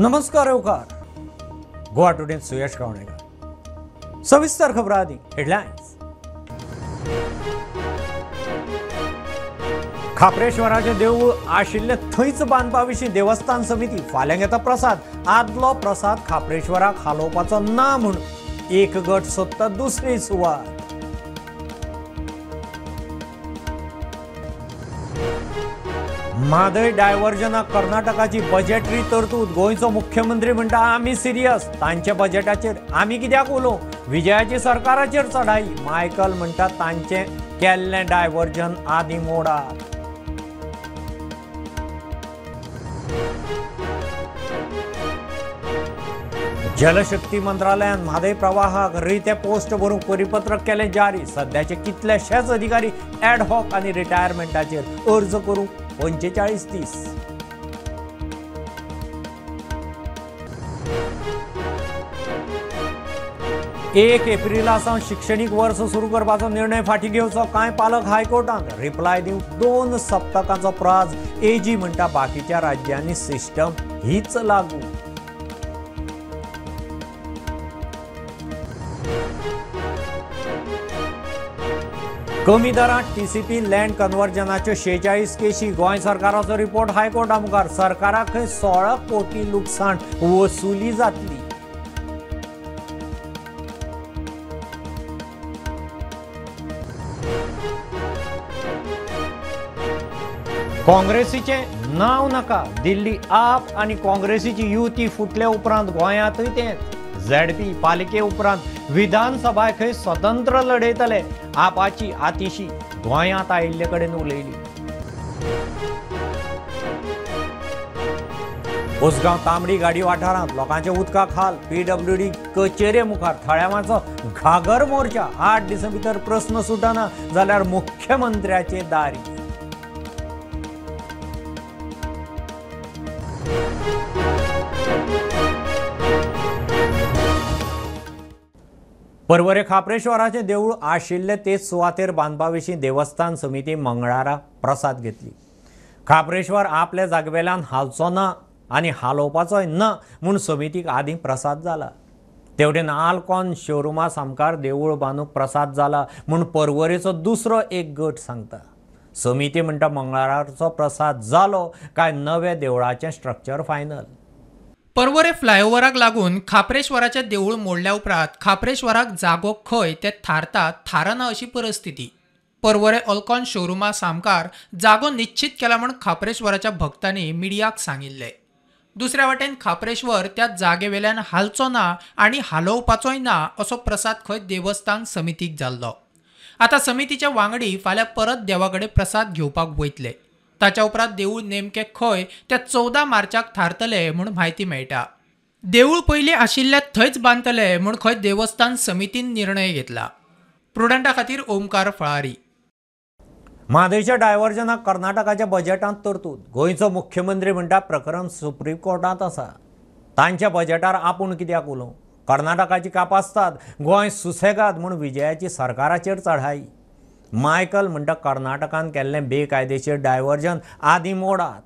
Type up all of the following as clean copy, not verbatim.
नमस्कार येवकार गोवा टुडे सुयश गावणेकर सविस्तर खबरां आदी हेडलायन्स। खापरेश्वराचे देवूळ आशिल्ले थंयच बांदपा विशीं देवस्थान समिती फाल्यां घेता प्रसाद। आदलो प्रसाद खापरेश्वराक हालोवपाचो ना म्हूण एक गट सोदता दुसरी सुवात। म्हादय डायव्हर्जनाक कर्नाटकाची बजेटरी तरतूद। गोंयचो मुख्यमंत्री म्हणटा आमी सिरियस, तांच्या बजेटाचेर आमी कित्याक उलोव? विजयाची सरकाराचेर चढाई। मायकल म्हणटा तांचे केल्लें डायव्हर्जन आदी मोडात। जलशक्ती मंत्रालयान म्हादय प्रवाहाक रिते पोस्ट भरूंक परिपत्रक केलें जारी। सध्याचे कितलेशेच अधिकारी एडहॉक आनी रिटायरमेंटाचेर अर्ज करूंक 45 दीस। एक एप्रिलासावन शिक्षणीक वर्स सुरू करपाचो निर्णय फाटीं घेवचो। कांय पालक हायकोर्टांत रिप्लाय दिवंक 2 सप्तकांचो प्राझ। एजी म्हणटा बाकीच्या राज्यांनी सिस्टम हीच लागू। कमी दरांत टीसीपी लँड कन्वर्जनाच्यो 46 केशी। गोंय सरकाराचो रिपोर्ट हायकोर्टा मुखार। सरकाराक 16 कोटी लुकसाण वसुली जातली। काँग्रेसीचे नाव नाका। दिल्ली आप आनी काँग्रेसीची युती फुटले उपरांत गोंयांतूय तेंच। झेडपी पालिके उपरांत विधानसभा खंय स्वतंत्र लढयतले। आपाची आतिशी गोंयांत आयिल्ले कडेन उलयली। उसगांव तांबडी गाडी वाठारांत लोकांचे उदका खाल। पीडब्ल्यूडी कचेरे मुखार थळ्यामाचो घागर मोर्चा। 8 दिसां भितर प्रस्न सुटना जाल्यार मुख्यमंत्र्याचे दारी। परवरे खापरेश्वराचे देवूळ आशिल्ले तेच सुवातेर बांदपा विशीं देवस्थान समिती मंगळारा प्रसाद घेतली। खापरेश्वर आपल्या जागेवेल्यान हालचो ना आनी हालोवपाचोय ना म्हूण समितीक आदीं प्रसाद जाला। तेवटेन आल्कॉन शोरुमा सामकार देवूळ बांदूंक प्रसाद जाला म्हूण परवरेचो दुसरो एक गट सांगता। समिती म्हणटा मंगळाराचो प्रसाद जालो काय नवे देवळाचें स्ट्रक्चर फायनल। परवरे फ्लायओव्हराक लागून खापरेश्वराचे देवूळ मोडल्या उपरांत खापरेश्वराक जागो खंय ते थारना अशी परिस्थिती। परवरे अल्कॉन शोरुमा सामकार जागो निश्चित केला म्हूण खापरेश्वराच्या भक्तांनी मिडियाक सांगिल्ले। दुसऱ्या वाटेन खापरेश्वर त्या जागेवेल्यान हालचो ना आनी हालोवपाचोय ना असो प्रसाद खंय देवस्थान समितीक जाल्लो। आता समितीचे वांगडी फाल्यां परत देवाकडे प्रसाद घेवपाक वयतले। ताच्या उपरांत देवूळ नेमके खंय ते 14 मार्चाक थारतले म्हूण म्हायती मेळटा। देवूळ पयलीं आशिल्ले थंयच बांदतले म्हूण खंय देवस्थान समितीन निर्णय घेतला। प्रुडंटा खातीर ओमकार फळारी। म्हादयच्या डायव्हर्जनाक कर्नाटकाच्या बजेटांत तरतूद। गोंयचो मुख्यमंत्री म्हणटा प्रकरण सुप्रीम कोर्टांत आसा। तांच्या बजेटार आपूण कित्याक उलोव? कर्नाटकाची कापासतात, गोंय सुसेगाद म्हूण विजयाची सरकाराचेर चढाई। मायकल म्हणटा कर्नाटकान केल्लें बेकायदेशीर डायव्हर्जन आदी मोडात।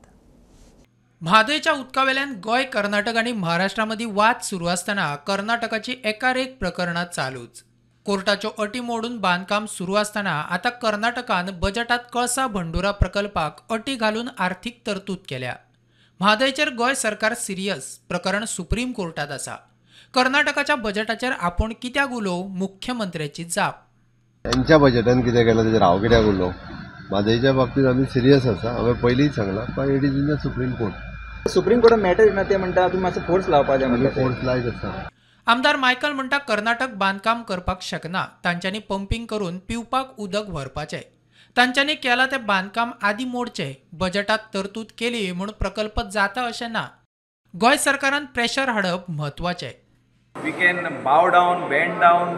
म्हादयच्या उदकावेल्यान गोंय, कर्नाटक आनी महाराष्ट्रा मदीं वाद सुरू आसतना कर्नाटकाची एकार एक प्रकरणां चालूच। कोर्टाच्यो अटी मोडून बांदकाम सुरू आसतना आतां कर्नाटकान बजेटांत कळसा बंडुरा प्रकल्पाक अटी घालून आर्थीक तरतूद केल्या। म्हादयचेर गोंय सरकार सिरियस। प्रकरण सुप्रीम कोर्टात आसा। कर्नाटकाच्या बजेटाचेर आपूण कित्याक उलोव? मुख्यमंत्र्याची जाप। त्यांच्या बजेटान कितें केलां तेजेर हांव कित्याक उलोव? म्हादयच्या बाबतींत आमी सिरियस आसा। हांवें पयलींच सांगलां पण it is in the supreme court. Supreme कोर्टान मॅटर ना ते म्हणटा तुमी मातसो फोर्स लावपाक जाय म्हणटा। फोर्स लायत आसा। आमदार मायकल म्हणटा कर्नाटक बांदकाम करपाक शकना। तांच्यांनी पंपिंग करून पिवपाक उदक व्हरपाचें। तांच्यांनी केलां तें बांदकाम आदी मोडचें। बजेटांत तरतूद केली म्हूण प्रकल्प जाता अशें ना। गोंय सरकारान प्रेशर हाडप म्हत्वाचें। We can bow down, bend down,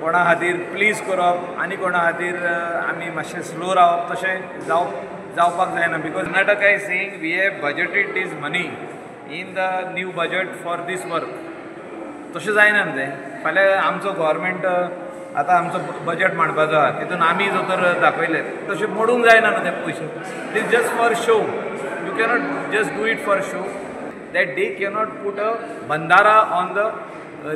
कोणा खातीर प्लीज करप आनी कोणा खातीर आमी मातशें स्लो रावप तशें जावपाक जायना। Because Karnataka is saying we have budgeted this money in the new budget for this work. तशें जायना न्ही तें। फाल्यां आमचो गव्हर्मेंट आतां आमचो बजेट मांडपाचो आहा तितून आमी जर तर दाखयले तशें मोडूंक जायना न्हू ते पयशे। It is just for show. You cannot just do it for show. That they cannot put a बंधारा ऑन द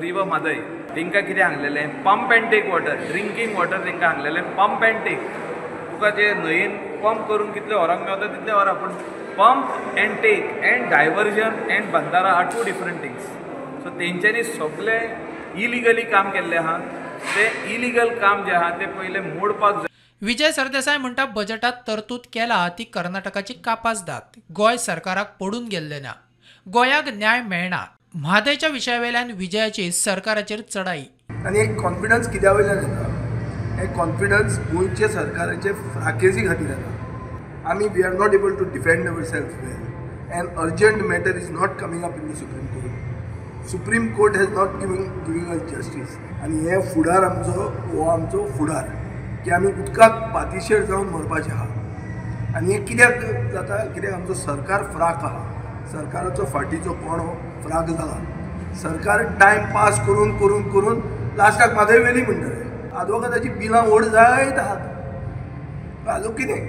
रिवर म्हादय. तांकां कितें सांगलेलें, pump and take water, drinking water तांकां सांगलेलें पंप एंड टेक. तुका जे न्हंयेन पंप करून कितले वरांक मेवता तितले वरां, पूण pump and take and diversion and बंधारा are two different things. So तेंच्यांनी सगळें इलिगली काम केल्लें आहा. तें इलिगल काम जें आहा तें पयलें मोडपाक जाय. विजय सरदेसाय म्हणटा बजेटात तरतूद केला ती कर्नाटकाची कापासदात, गोंय सरकाराक पडून गेल्ले ना, गोंयाक न्याय मेळना. म्हादयच्या विशयावेल्यान विजयाची सरकाराचेर चडाई. आनी एक कॉन्फिडन्स कित्या वयल्यान येता, हे कॉन्फिडन्स गोंयचे सरकाराचे फ्राकेजी खातीर येता. आमी we are not able to defend our self well and urgent matter is not coming up in the supreme court. Supreme court has not giving us justice. आनी हे फुडार आमचो फुडार की आमी उदकाक पातीशेर जावन मरपाचे आहा. आनी हे कित्याक जाता, कित्याक आमचो सरकार फ्राक आहा. सरकाराचो फाटीचो कोणो फ्राक जाला. सरकार टायम पास करून करून करून लास्टाक म्हादय वेली म्हणटले. आदवोगादाची बिलां व्हड जायत आहात. हाजो कितें,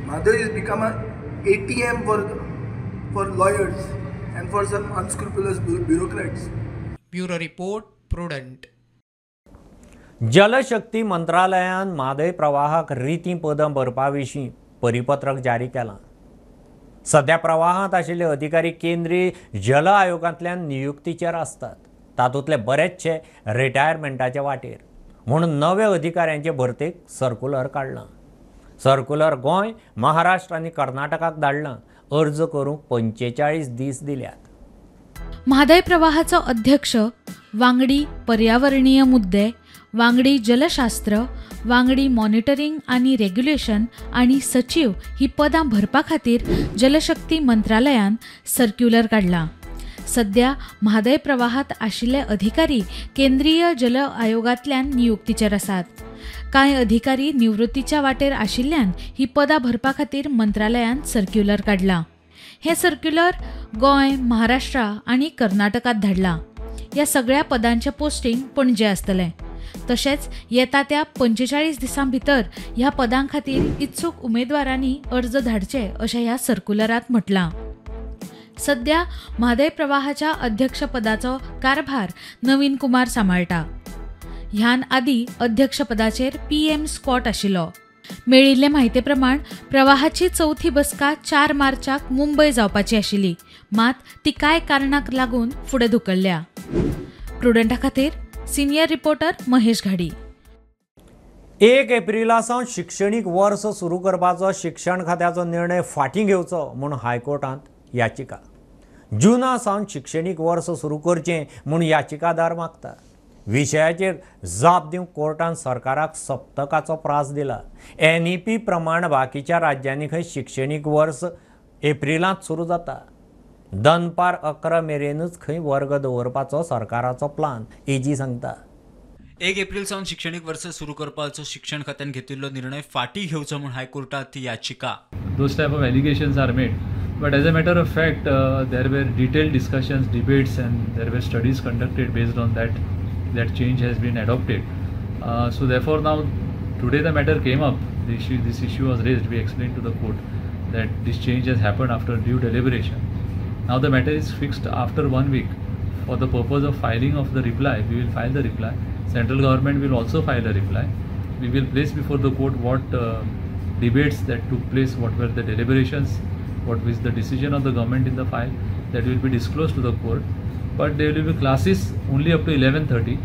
Mhadei is become a ATM for lawyers and for some unscrupulous bureaucrats. Bureau report, prudent. Jalshakti मंत्रालयान म्हादय प्रवाहाक रिती पदां भरपा विशीं परिपत्रक जारी केलां. सध्या प्रवाहांत आशिल्ले अधिकारी केंद्रीय जल आयोगांतल्यान नियुक्तीचेर आसतात. तातूंतले बरेचशे रिटायरमेंटाचे वाटेर, म्हणून नव्या अधिकाऱ्यांचे भरतेक सर्क्युलर काडलां. सर्क्युलर गोंय, महाराष्ट्र आनी कर्नाटकाक धाडलां. अर्ज करूंक 45 दीस दिल्यात. म्हादय प्रवाहाचो अध्यक्ष, वांगडी पर्यावरणीय मुद्दे, वांगडी जलशास्त्र, वांगडी मॉनिटरिंग आनी रेग्युलेशन आनी सचिव ही पदां भरपा खातीर जलशक्ती मंत्रालयान सर्क्युलर काडला. सध्या म्हादय प्रवाहात आशिल्ले अधिकारी केंद्रीय जल आयोगांतल्यान नियुक्तीचेर आसात. कांय अधिकारी निवृत्तीच्या वाटेर आशिल्ल्यान ही पदां भरपा खातीर मंत्रालयान सर्क्युलर काडला. हे सर्क्युलर गोंय, महाराष्ट्र आनी कर्नाटकात धाडला. ह्या सगळ्या पदांचे पोस्टिंग पणजे आसतलें. तशेंच येता त्या 45 दिसां भितर ह्या पदां खातीर इत्सूक उमेदवारांनी अर्ज धाडचे अशें ह्या सर्क्युलरांत म्हटलां. सध्या म्हादय प्रवाहाच्या अध्यक्षपदाचो कारभार नवीन कुमार सांबाळटा. ह्यान आदी अध्यक्षपदाचेर PM स्कॉट आशिल्लो. मेळिल्ले म्हायते प्रमाण प्रवाहाची चवथी बसका 4 मार्चाक मुंबय जावपाची आशिल्ली, मात ती कांय कारणाक लागून फुडें धुकल्ल्या. प्रुडंटा खातीर सिनियर रिपोर्टर महेश घाडी. 1 एप्रिला सावन शिक्षणीक वर्स सुरू करपाचो शिक्षण खात्याचो निर्णय फाटीं घेवचो म्हूण हायकोर्टांत याचिका. जुना सावन शिक्षणीक वर्स सुरू करचें म्हूण याचिकादार मागता. विशयाचेर जाप दिवंक कोर्टान सरकाराक सप्तकाचो प्रास दिला. NEP प्रमाण बाकीच्या राज्यांनी खंय शिक्षणीक वर्स एप्रिलांत सुरू जाता. दनपार 11 मेरेनूच खंय वर्ग दवरपाचो सरकाराचो प्लान, AG सांगता. 1 एप्रिल सावन शिक्षणीक वर्स सुरू करपाचो शिक्षण खात्यान घेतिल्लो निर्णय फाटीं घेवचो म्हूण हायकोर्टांत याचिका. Those type of allegations are made, but as a matter of fact there were detailed discussions, debates, and there were studies conducted based on that change has been adopted. So therefore now today the matter came up, this issue was raised. We explained to the court that this change has happened after due deliberation. Now the matter is fixed after 1 week. For the purpose of filing of the reply, we will file the reply. Central government will also file a reply. We will place before the court what debates that took place, what were the deliberations, what was the decision of the government in the file. That will be disclosed to the court. But there will be classes only up to 11:30.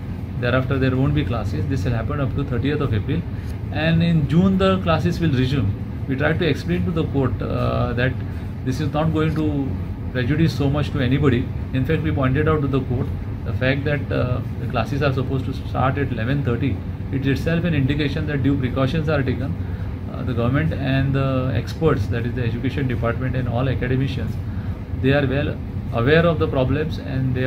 Thereafter there won't be classes. This will happen up to 30th of April. And in June the classes will resume. We tried to explain to the court that this is not going to prejudice so much to anybody. In fact, we pointed out to the court the fact that the classes are supposed to start at 11:30. It's itself an indication that due precautions are taken. The government and the experts, that is the education department and all academicians, they are well aware of the problems and they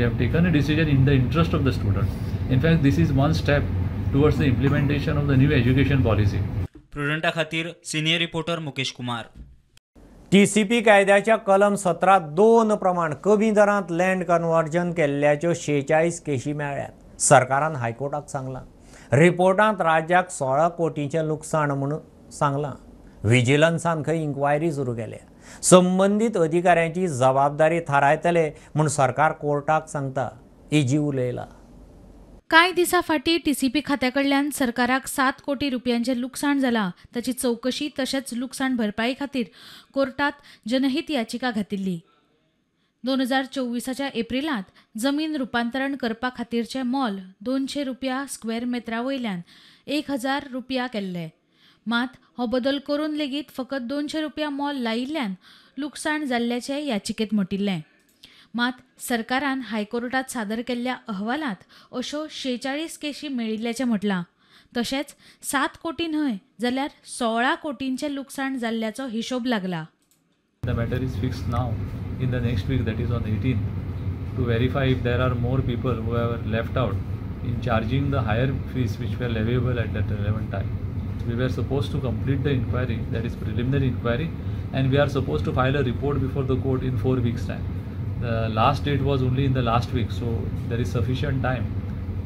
have taken a decision in the interest of the students. In fact, this is one step towards the implementation of the new education policy. प्रुडंटा खातीर senior reporter Mukesh Kumar. TCP कायद्याच्या कलम 17(2) प्रमाण कमी दरांत land conversion केल्ल्याच्यो 46 Keshi मेळ्ळ्यात. सरकारान हायकोर्टाक सांगलां. रिपोर्टांत राज्याक 16 कोटींचें लुकसाण म्हणून सांगलां. विजिलन्सान खंय इन्क्वायरी सुरू केल्या. संबंधित अधिकाऱ्यांची जबाबदारी थारायतले म्हूण सरकार कोर्टाक सांगता, इजी उलयला. कांय दिसा फाटीं TCP खात्या कडल्यान सरकाराक 7 कोटी रुपयांचें लुकसाण जालां ताची चवकशी तशेंच लुकसाण भरपाई खातीर कोर्टात जनहीत याचिका घातिल्ली. 2024च्या एप्रिलांत जमीन रुपांतरण करपा खातीरचें मोल 200 रुपया स्क्वेअर मेत्रा वयल्यान 1000 रुपया केल्लें. मात हो बदल करून लेगीत फकत 200 रुपया मोल लायिल्ल्यान लुकसाण जाल्ल्याचें याचिकेंत म्हटिल्लें. मात सरकारान हायकोर्टात सादर केल्ल्या अहवालांत अश्यो 46 केशी मेळिल्ल्याचें म्हटलां. तशेंच 7 कोटी न्हय जाल्यार 16 कोटींचें लुकसाण जाल्ल्याचो हिशोब लागला. The matter is fixed now in the next week, that is on 18th, to verify if there are more people who are left out in charging the higher fees which were leviable at that relevant time. We were supposed to complete the inquiry, that is preliminary inquiry, and we are supposed to file a report before the court in 4 weeks' time. The last date was only in the last week, so there is sufficient time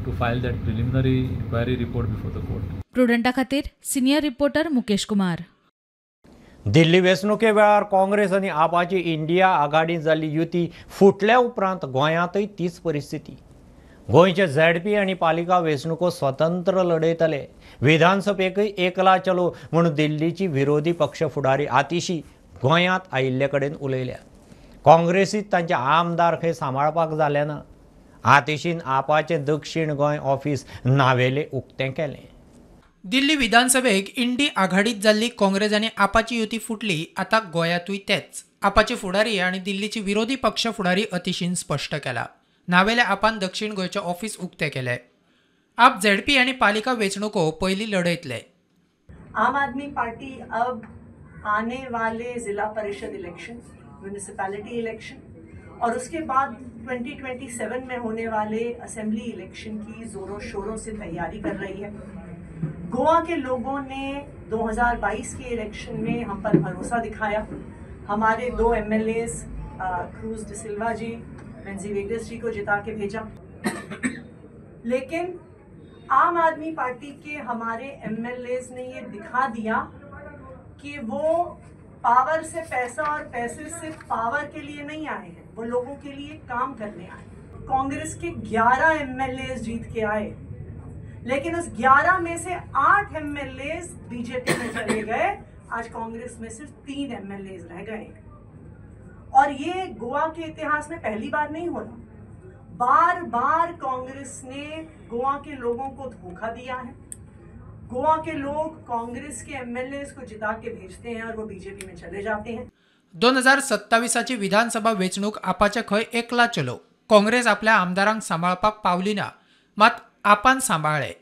to file that preliminary inquiry report before the court. प्रुडंटा खातीर senior reporter Mukesh Kumar. Delhi वेंचणुके वेळार काँग्रेस आनी Apache India आघाडींत जाल्ली युती फुटल्या उपरांत गोंयांतय तीच परिस्थिती. गोंयचे ZP आनी पालिका वेंचणुको स्वतंत्र लढयतले. विधानसभेकय एकला चलो म्हूण दिल्लीची विरोधी पक्ष फुडारी आतिशी गोंयांत आयिल्ले कडेन उलयल्या. काँग्रेसीत तांचे आमदार खंय सांबाळपाक जाले ना. आतिशीन आपाचें दक्षिण गोंय ऑफिस नावेले उक्तें केलें. दिल्ली विधानसभेक इंडी आघाडीत जाल्ली काँग्रेस आनी आपाची युती फुटली. आतां गोंयांतूय तेच. आपाचे फुडारी आनी दिल्लीची विरोधी पक्ष फुडारी अतिशीन स्पश्ट केला. नावेल्या आपान दक्षिण गोंयचे ऑफिस उक्तें केलें. आप ZP आनी पालिका वेंचणुको पयलीं लढयतले. आम आदमी पार्टी अब आने वाले जिला परिषद इलेक्शन, म्यूनिसिपैलिटी इलेक्शन और उसके बाद 2027 में होने वाले असेंबली इलेक्शन की जोरों शोरों से तैयारी कर रही है. गोवा के लोगों ने 2022 के इलेक्शन में हम पर भरोसा दिखाया. हमारे 2 MLAs क्रूज डिसिल्वा जी, बेंजी वेगस जी को जिता के भेजा. लेकिन आम आदमी पार्टी के हमारे MLAs ने ये दिखा दिया कि वो पावर से पैसा और पैसे से पावर के लिए नहीं आए हैं, वो लोगों के लिए काम करने आए. कांग्रेस के 11 MLAs जीत के आए, लेकिन उस 11 में से 8 MLAs बीजेपी में चले गए. आज कांग्रेस में सिर्फ 3 MLAs रह गए. और ये गोवा के इतिहास में पहली बार नहीं हो रहा. बार बार कांग्रेस ने गोवा के लोगों को धोखा दिया है. गोवा के लोग कांग्रेस के MLAs को जिता के भेजते हैं और वो बीजेपी में चले जाते हैं. 2027ची विधानसभा वेंचणूक आपाचे खंय एकला चलो. काँग्रेस आपल्या आमदारांक सांबाळपाक पावली ना, मात आपान सांबाळ्ळे.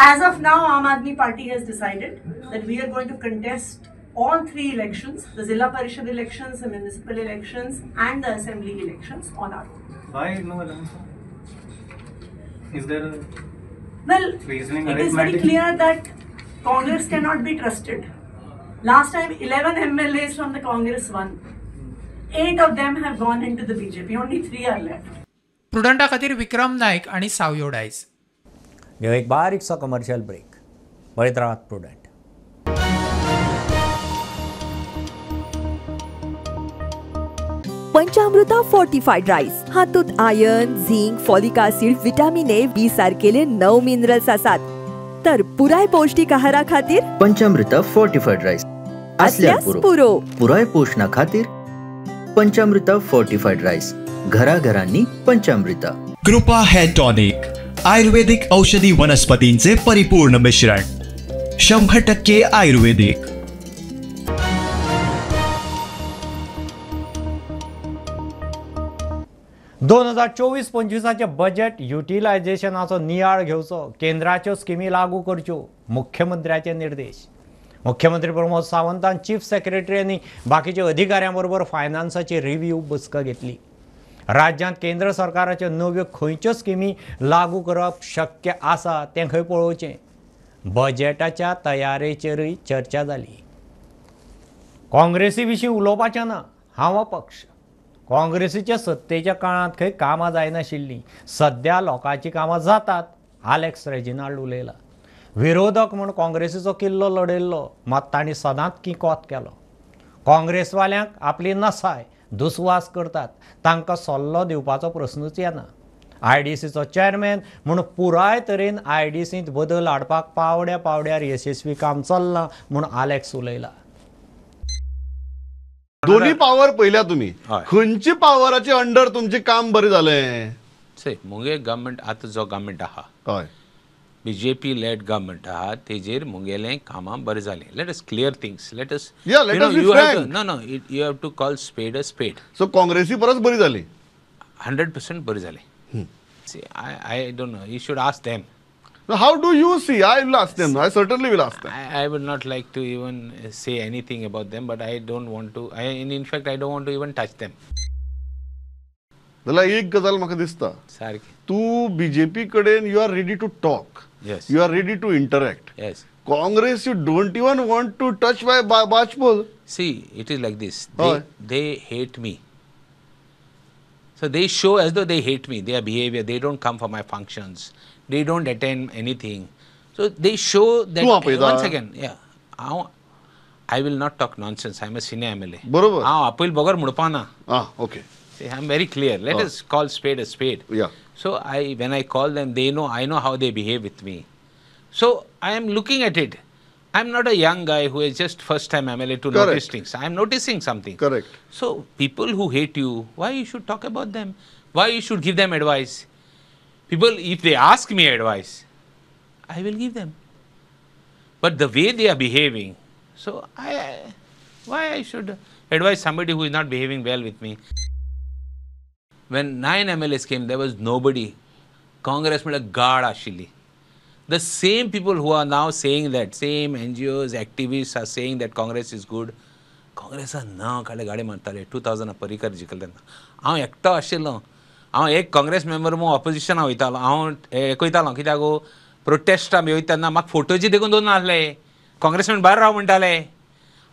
As of now, Aam Aadmi Party has decided that we are going to contest all 3 elections, the Zilla Parishad elections, the municipal elections and the assembly elections on our own. Why no alliance? Is there a Well, it is very clear that Congress cannot be trusted. Last time 11 MLAs from the Congress won. 8 of them have gone into the BJP. Only 3 are left. प्रुडंटा खातीर विक्रम नायक आणि सावयो डायस. घेऊ एक बारीकसो commercial break. पळयत रावात prudent. पंचामृता fortified rice हातूंत iron, zinc, folic acid, vitamin A, B सारकेले 9 minerals आसात. तर पुराय पौष्टिक आहारा खातीर पंचामृता फोर्टिफाईड राईस असल्यास पुरो. पुराय पोषणा खातीर पंचामृता फोर्टिफाईड राईस. घराघरांनी पंचामृता. कृपा हेअर टॉनिक आयुर्वेदिक औषधी वनस्पतींचे परिपूर्ण मिश्रण. 100% आयुर्वेदिक. दोन 2024-25 बजेट युटिलायझेशनाचो नियाळ घेवचो, केंद्राच्यो स्किमी लागू करच्यो, मुख्यमंत्र्याचे निर्देश. मुख्यमंत्री प्रमोद सावंतान चीफ सेक्रेटरी आनी बाकीच्या अधिकाऱ्यांबरोबर फायनान्साची रिव्ह्यू बसका घेतली. राज्यांत केंद्र सरकाराच्यो नव्यो खंयच्यो स्किमी लागू करप शक्य आसा तें खंय पळोवचें. बजेटाच्या तयारेचेरय चर्चा जाली. काँग्रेसी विशीं उलोवपाचें ना, हांव अपक्ष. काँग्रेसीच्या सत्तेच्या काळांत खंय कामां जायनाशिल्लीं. सध्या लोकांची कामां जातात, आलेक्स रेजिनाल्ड उलयला. विरोधक म्हूण काँग्रेसीचो किल्लो लडयल्लो, मात तांणी सदांच किकोत केलो. काँग्रेसवाल्यांक आपली नसाय दुस्वास करतात, तांकां सल्लो दिवपाचो प्रस्नूच येना. IDCचो चेअरमॅन म्हूण पुराय तरेन IDCंत बदल हाडपाक पावड्या पावड्यार यशस्वी काम चल्लां म्हूण आलेक्स उलयला. दोन्ही पावर पयल्या तुम्ही खंयची पावराचे अंडर तुमचे काम बरें जालें? मुगे गव्हर्मेंट आतां जो गव्हर्मेंट आहा हय BJP led government आहा तेजेर मुगेलें कामां बरें जालें. Let us clear things. Let us Yeah, let us be you have to, frank. no you have to call spade a spade. So काँग्रेसी परस बरी जाली 100% बरें जालें. See, I don't know. You should ask them. Now, how do you see? I will ask them. I certainly will ask them. I would not like to even say anything about them, but I don't want to. In fact, I don't want to even touch them. जाल्यार एक गजाल म्हाका दिसता सारकें तूं BJP कडेन you are ready to talk, Yes. You are ready to interact. Yes. Congress, you don't even want to touch my Bajpal. See, it is like this. Hoy. They hate me. So they show as though they hate me. Their behavior. They don't come for my functions. They don't attend anything. So they show that. Once again, yeah. I will not talk nonsense. I am a senior MLA. बरोबर. appeal bogar mudpana. Okay. See, I am very clear. Let us call spade a spade. Yeah. So when I call them, they know. I know how they behave with me. So I am looking at it. I am not a young guy who is just first time MLA to notice things. I am noticing something. Correct. So people who hate you, why you should talk about them? Why you should give them advice? People, if they ask me advice, I will give them. But the way they are behaving, so why I should advise somebody who is not behaving well with me? When 9 MLAs came, there was nobody. Congress made a guard ashili. The same people who are now saying that, same NGOs, activists are saying that Congress is good. Congress are now kade gaडी मारताले 2000 परिकर जिकल तेन्ना हांव एकटो आशिल्लो. हांव एक Congress member मो opposition वयतालो. हांव एकयतालो कित्याक प्रोटेस्टा बी वयता तेन्ना म्हाका फोटोची देखून दोन नासले. काँग्रेसमॅन भायर राव म्हणटाले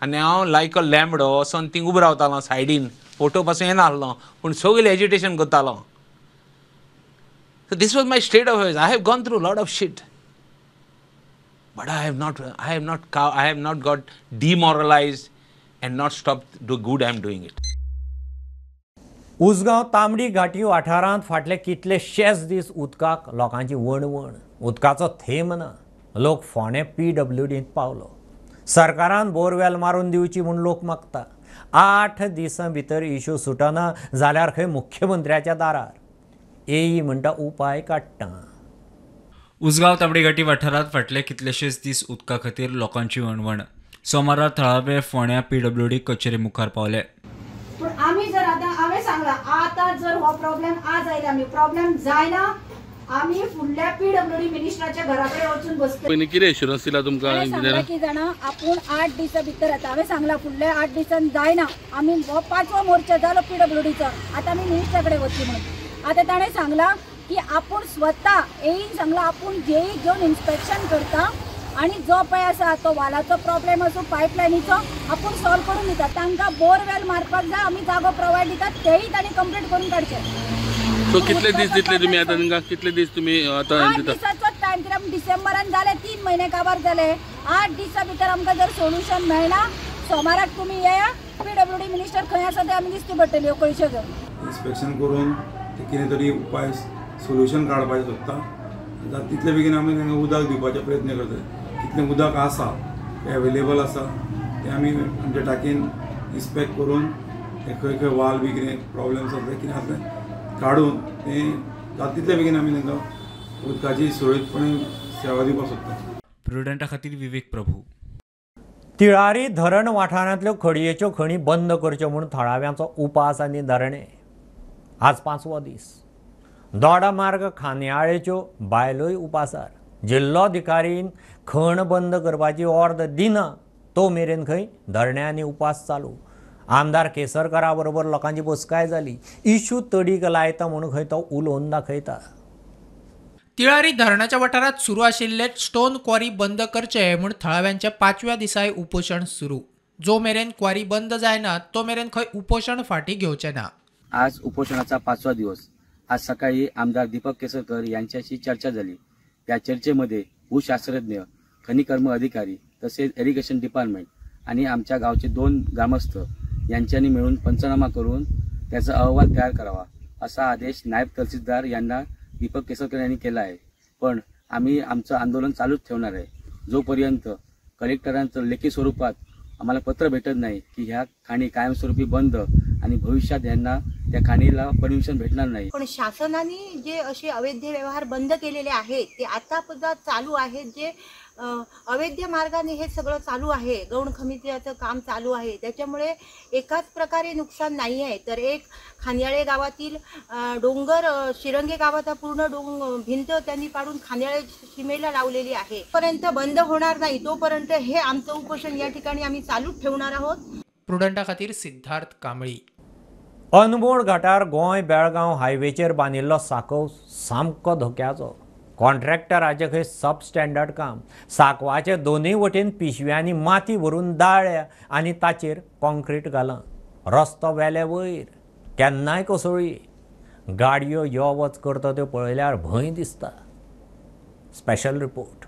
आनी हांव लायक अ लॅम्बडो वचोन थिंग उबो रावतालो सायडीन. फोटो पासून येनासलो पूण सगळें एज्युटेशन करतालो. So this was my state of affairs. I have gone through a lot of shit. But I have not got demoralized and not stopped the good I am doing it. Usgaon तांबडी घाटी वाठारांत फाटले कितलेशेच दीस उदकाक लोकांची वणवण. उदकाचो थेंब ना. लोक फोंडे PWDंत पावलो. सरकारान बोरवेल मारून दिवची म्हूण लोक मागता. 8 दिसां भितर इश्यू सुटना जाल्यार खंय मुख्यमंत्र्याच्या दारार. AE म्हणटा उपाय काडटा. उसगांव तांबडी घाटी वाठारांत फाटले कितलेशेच दीस उदका खातीर लोकांची वणवण. सोमारा थळावे फोंड्या PWD कचेरी मुखार पावले. पण आम्ही जर आता हांवें सांगला आता जर हो प्रॉब्लेम आज आयला आमी प्रॉब्लेम जायना आम्ही फुडल्या PWD मिनिस्टराच्या घराकडे वचून बसतो. पण कितें एश्युरन्स दिला तुमकां? की जाणा आपूण 8 दिसा भितर येता. हांवें सांगला फुडल्या 8 दिसान जायना. आमी हो 5वो मोर्चा जालो PWDचो. आता आमी मिनिस्टराकडे वचची म्हणून. आता ताणें सांगला की आपूण स्वता येईन सांगला आपूण जेई घेवन इन्स्पेक्शन करता आणि जो पळय आसा तो वालाचो प्रॉब्लेम असो पायपलायनीचो आपूण सॉल्व करून दिता. तांकां बोरवेल मारपाक जाय आमी जागो प्रोवायड दितात तेही तांणी कंप्लीट करून काडचे. सो कितले दीस दितले तुमी आतां तांकां? कितले दीस तुमी आतां दिता? 8 दिसाचो टायम कित्याक डिसेंबरान जाले 3 महिने काबार जाले. 8 दिसा भितर आमकां जर सोल्युशन मेळना सोमाराक तुमी येया. PWD मिनिस्टर खंय आसा ते आमी दिसती पडटली कळशे घेवन. इन्स्पेक्शन करून कितें तरी उपाय सोल्युशन काडपाचें सोदता. तितले बेगीन आमी तांकां उदक दिवपाचे प्रयत्न करता. कितलें उदक आसा तें अवेलेबल आसा तें आमी आमच्या टाकीन इन्स्पेक्ट करून खंय खंय वाल बी कितें प्रॉब्लेम्स आसा कितें आसा काडून तें तितले बेगीन आमी तांकां उदकाची सुरळीतपणे सेवा दिवपाक सोदता. प्रुडंटा खातीर विवेक प्रभू. तिळारी धरण वाठारांतल्यो खडयेच्यो खणी बंद करच्यो म्हूण थळाव्यांचो उपास आनी धरणे. आज 5वो दीस. दोडामार्ग खांद्याळेच्यो बायलोय उपासार. जिल्लोधिकारीन खण बंद करपाची ऑर्डर दिना तो मेरेन खंय धरणे आनी उपास चालू. आमदार केसरकरा बरोबर लोकांची बसकाय जाली. इश्यू तडीक लायता म्हणून खंय तो उलोवन दाखयता. तिळारी धरणाच्या वाठारात सुरू आशिल्ले स्टोन क्वॉरी बंद करचे म्हूण थळाव्यांचे 5व्या दिसाय उपोशण सुरू. जो मेरेन क्वॉरी बंद जायना तो मेरेन खंय उपोशण फाटी घेवचे ना. आज उपोषणाचा 5वा दिवस. आज सकाळी आमदार दीपक केसरकर यांच्याशी चर्चा झाली. या चर्चेमध्ये भूशास्त्रज्ञ, खनिकर्म अधिकारी तसेच इरिगेशन डिपार्टमेंट आणि आमच्या गावचे 2 ग्रामस्थ यांच्यानी मिळून पंचनामा करून त्याचा अहवाल तयार करावा असा आदेश नायब तहसीलदार यांना दीपक केसरकर यांनी केला आहे. पण आम्ही आमचं आंदोलन चालूच ठेवणार आहे जोपर्यंत कलेक्टरांचं लेखी स्वरूपात आम्हाला पत्र भेटत नाही की ह्या खाणी कायमस्वरूपी बंद आणि भविष्यात यांना त्या खाणीला परमिशन भेटणार नाही. पण शासनाने जे असे अवैध व्यवहार बंद केलेले आहेत ते आता सुद्धा चालू आहेत. जे अवैध मार्गाने हे सगळं चालू आहे, गौण खनिजाचं काम चालू आहे, त्याच्यामुळे एकाच प्रकारे नुकसान नाही आहे. तर एक खांद्याळे गावातील डोंगर शिरंगे गावाचा पूर्ण भिंत त्यांनी पाडून खांद्याळे सीमेला लावलेली आहे. पर्यंत बंद होणार नाही तोपर्यंत हे आमचं उपोषण या ठिकाणी आम्ही चालू ठेवणार आहोत. प्रुडंटा खातीर सिद्धार्थ कांबळी. अनमोड घाटार गोंय बेळगांव हायवेचेर बांदिल्लो सांकव सामको धोक्याचो. कॉन्ट्रॅक्टराचें खंय सब स्टँडर्ड काम. सांकवाचे दोनूय वटेन पिशव्यांनी माती भरून दाळ्या आनी ताचेर कॉन्क्रीट घालां. रस्तो वेले वयर, केन्नाय कोसळ्ळी. गाडयो यो वच करता त्यो पळयल्यार भंय दिसता. Special report.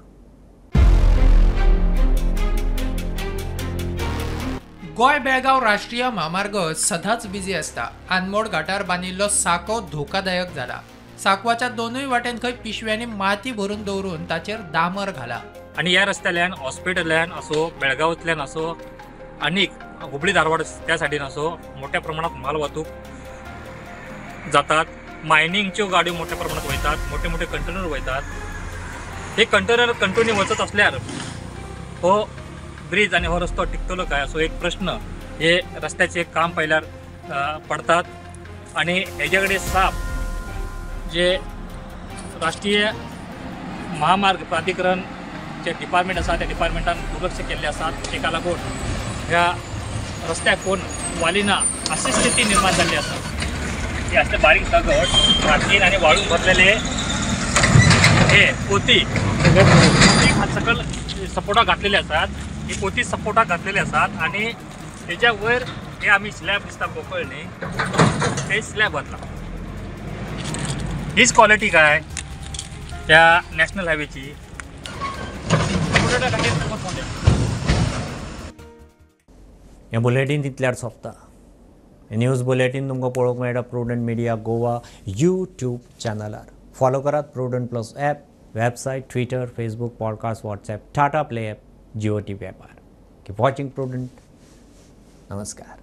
गोंय बेळगांव राष्ट्रीय महामार्ग सदांच बिजी आसता. अनमोड घाटार बांदिल्लो सांकव धोकादायक जाला. सांकवाच्या दोनूय वाटेन खंय पिशव्यांनी माती भरून दवरून ताचेर डांबर घाला. आणि ह्या रस्त्याल्यान हॉस्पिटलान असो, बेळगांवांतल्यान असो, आनीक हुबळी धारवाड त्या सायडीन असो मोठ्या प्रमाणात माल वाहतूक जातात. मायनिंगच्यो गाडयो मोठ्या प्रमाणात वयतात, मोठे मोठे कंटेनर वयतात. हे कंटेनर कंटिन्यू वचत असल्यार हो ब्रिज आणि हो रस्तो टिकतलो काय असो एक प्रश्न हे रस्त्याचे काम पयल्यार पडतात. आणि हेजे कडेन साप जे राष्ट्रीय महामार्ग प्राधिकरण जे डिपार्टमेंट आसा त्या डिपार्टमेंटान दुर्लक्ष केल्ले आसात. एका लागून ह्या रस्त्याक कोण वालिना अशी स्थिती निर्माण जाल्ली आसा. हे असले बारीक दगड मातयेन आनी वाळू भरलेले हे पोती सकल सपोर्टाक घातलेले आसात. ही पोती सपोर्टाक घातलेली आसात आणि तेच्या वयर हे आमी स्लॅब दिसता पोकळ न्ही ते स्लॅब घातला. हीच क्वालिटी काय त्या नॅशनल हायवेची. हे बुलेटीन तितल्यार सोंपता. न्यूज बुलेटीन तुमकां पळोवंक मेळटा प्रुडंट मिडिया गोवा यूट्यूब चॅनलार. फॉलो करात Prudent plus app, website, Twitter, Facebook, podcast, WhatsApp, Tata play app, Jio T V ॲपार. Keep watching Prudent. नमस्कार.